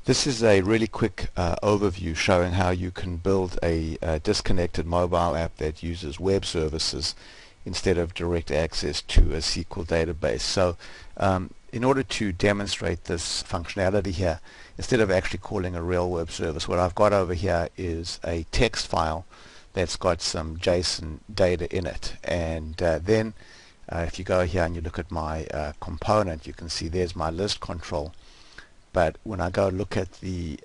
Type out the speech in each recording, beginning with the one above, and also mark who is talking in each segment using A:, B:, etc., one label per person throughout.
A: This is a really quick overview showing how you can build a disconnected mobile app that uses web services instead of direct access to a SQL database. So in order to demonstrate this functionality here, instead of actually calling a real web service, what I've got over here is a text file that's got some JSON data in it. And then if you go here and you look at my component, you can see there's my list control. But when I go look at the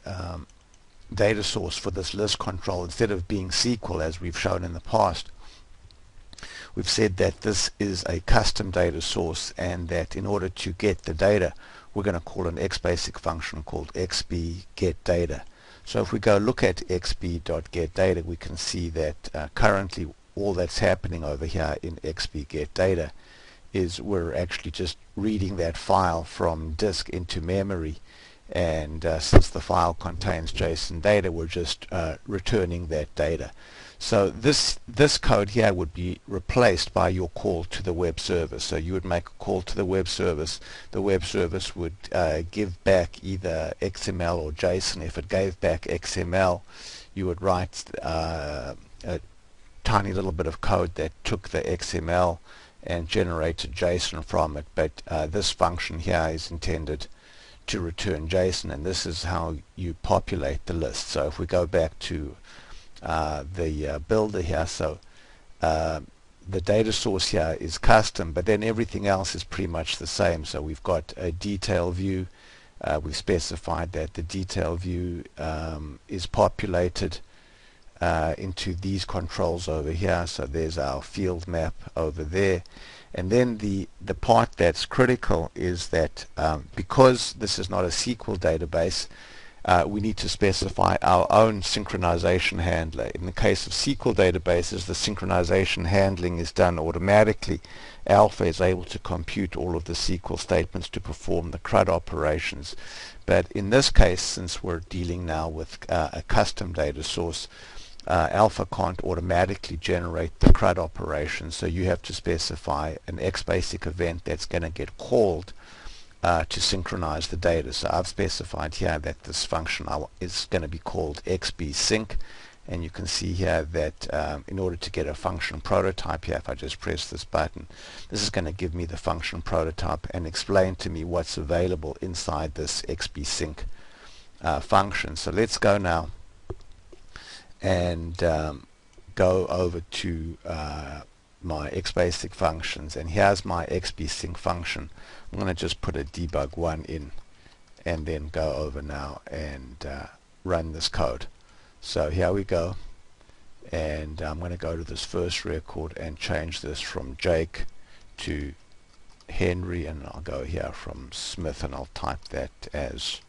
A: data source for this list control, instead of being SQL as we've shown in the past, we've said that this is a custom data source, and that in order to get the data, we're going to call an XBasic function called xbGetData. So if we go look at xb.getData, we can see that currently all that's happening over here in xbGetData is we're actually just reading that file from disk into memory, and since the file contains JSON data, we're just returning that data. So this code here would be replaced by your call to the web service. So you would make a call to the web service. The web service would give back either XML or JSON. If it gave back XML, you would write a tiny little bit of code that took the XML and generated JSON from it. But this function here is intended to return JSON, and this is how you populate the list. So if we go back to the builder here, so the data source here is custom, but then everything else is pretty much the same. So we've got a detail view. We've specified that the detail view is populated into these controls over here. So there's our field map over there. And then the part that's critical is that because this is not a SQL database, we need to specify our own synchronization handler. In the case of SQL databases, the synchronization handling is done automatically. Alpha is able to compute all of the SQL statements to perform the CRUD operations. But in this case, since we're dealing now with a custom data source, Alpha can't automatically generate the CRUD operation, so you have to specify an XBasic event that's going to get called to synchronize the data. So I've specified here that this function is going to be called xbsync, and you can see here that in order to get a function prototype here, if I just press this button, this is going to give me the function prototype and explain to me what's available inside this xbsync function. So let's go now and go over to my XBasic functions, and here's my xbsync function. I'm going to just put a debug1 in and then go over now and run this code. So here we go, and I'm going to go to this first record and change this from Jake to Henry, and I'll go here from Smith and I'll type that as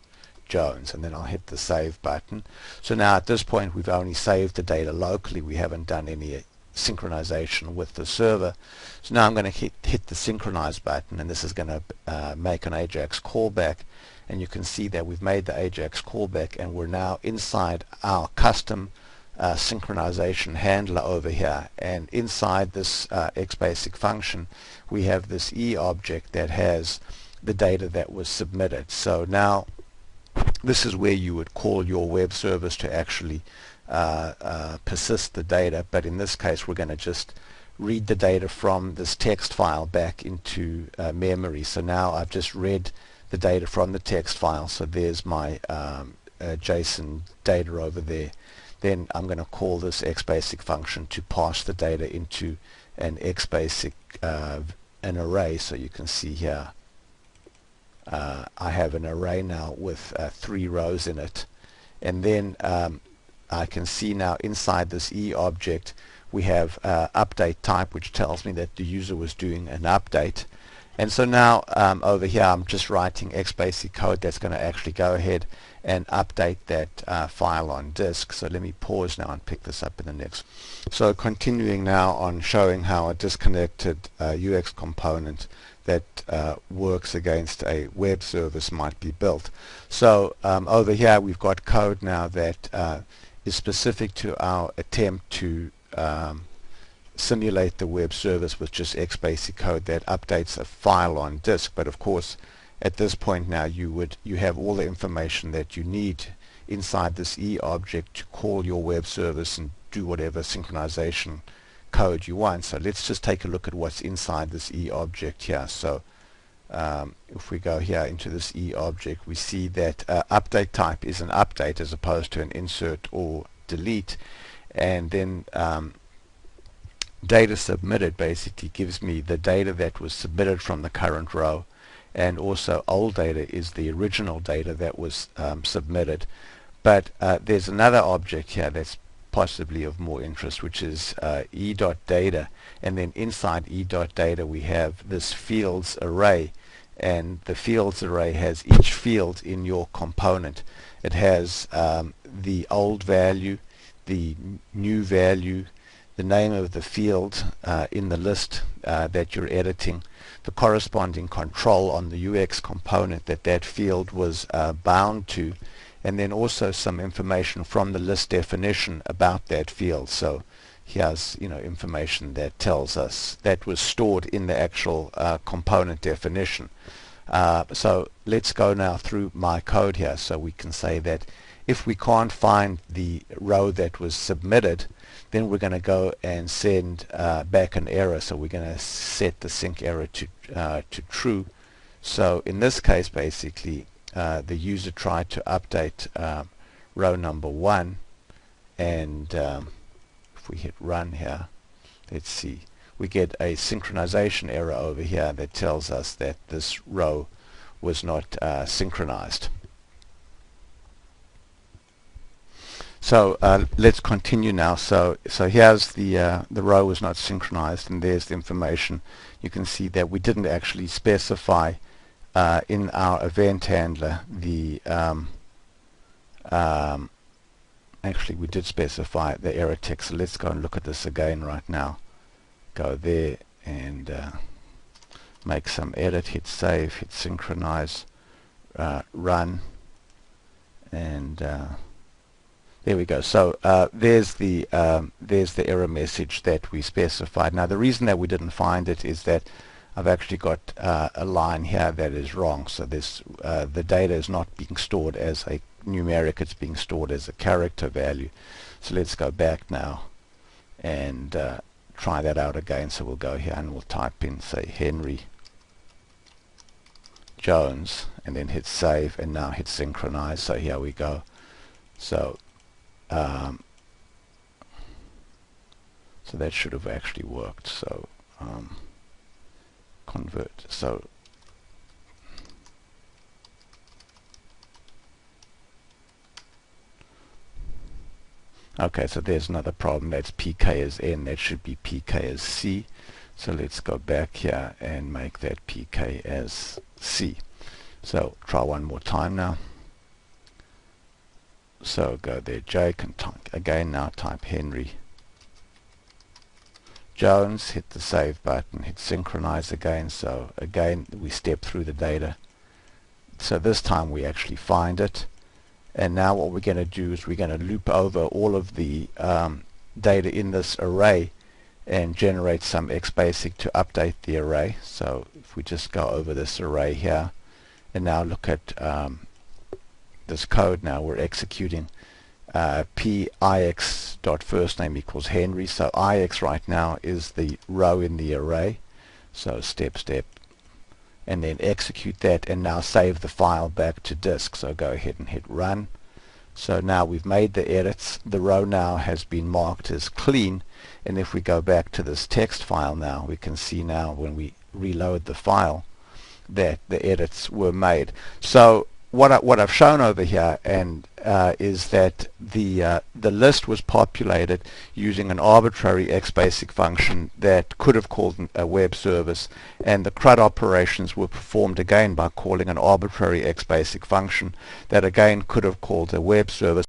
A: Jones, and then I'll hit the save button. So now at this point we've only saved the data locally. We haven't done any synchronization with the server. So now I'm going to hit the synchronize button, and this is going to make an AJAX callback, and you can see that we've made the AJAX callback, and we're now inside our custom synchronization handler over here. And inside this XBasic function we have this E object that has the data that was submitted. So now this is where you would call your web service to actually persist the data, but in this case we're going to just read the data from this text file back into memory. So now I've just read the data from the text file, so there's my JSON data over there. Then I'm going to call this XBasic function to pass the data into an XBasic an array. So you can see here I have an array now with 3 rows in it, and then I can see now inside this E object we have update type, which tells me that the user was doing an update. And so now over here I'm just writing XBasic code that's going to actually go ahead and update that file on disk. So let me pause now and pick this up in the next. So continuing now on showing how a disconnected UX component that works against a web service might be built. So over here we've got code now that is specific to our attempt to simulate the web service with just XBasic code that updates a file on disk. But of course, at this point now you have all the information that you need inside this E object to call your web service and do whatever synchronization code you want. So let's just take a look at what's inside this E object here. So if we go here into this E object, we see that update type is an update as opposed to an insert or delete, and then data submitted basically gives me the data that was submitted from the current row, and also old data is the original data that was submitted. But there's another object here that's possibly of more interest, which is e.data, and then inside e.data we have this fields array, and the fields array has each field in your component. It has the old value, the new value, the name of the field in the list that you're editing, the corresponding control on the UX component that field was bound to, and then also some information from the list definition about that field. So here's information that tells us that was stored in the actual component definition. So let's go now through my code here, so we can say that if we can't find the row that was submitted, then we're going to go and send back an error. So we're going to set the sync error to true. So in this case, basically, the user tried to update row number 1, and if we hit run here, let's see, we get a synchronization error over here that tells us that this row was not synchronized. So let's continue now. So here's the row was not synchronized, and there's the information. You can see that we didn't actually specify in our event handler the actually we did specify the error text. So let's go and look at this again right now. Go there and make some edit, hit save, hit synchronize, run, and there we go. So there's the error message that we specified. Now the reason that we didn't find it is that I've actually got a line here that is wrong. So this the data is not being stored as a numeric, it's being stored as a character value. So let's go back now and try that out again. So we'll go here and we'll type in, say, Henry Jones, and then hit save, and now hit synchronize. So here we go. So so that should have actually worked. So convert. So okay, so there's another problem. That's PK as N, that should be PK as C. So let's go back here and make that PK as C. So try one more time now. So go there, Jake, and again now type Henry Jones, hit the save button, hit synchronize again. So again we step through the data. So this time we actually find it. And now what we're going to do is we're going to loop over all of the data in this array and generate some XBasic to update the array. So if we just go over this array here and now look at this code, now we're executing pix.firstname equals Henry. So ix right now is the row in the array. So step, and then execute that and now save the file back to disk. So go ahead and hit run. So now we've made the edits. The row now has been marked as clean, and if we go back to this text file now, we can see now when we reload the file that the edits were made. So what I've shown over here and is that the list was populated using an arbitrary XBasic function that could have called a web service, and the CRUD operations were performed again by calling an arbitrary XBasic function that again could have called a web service.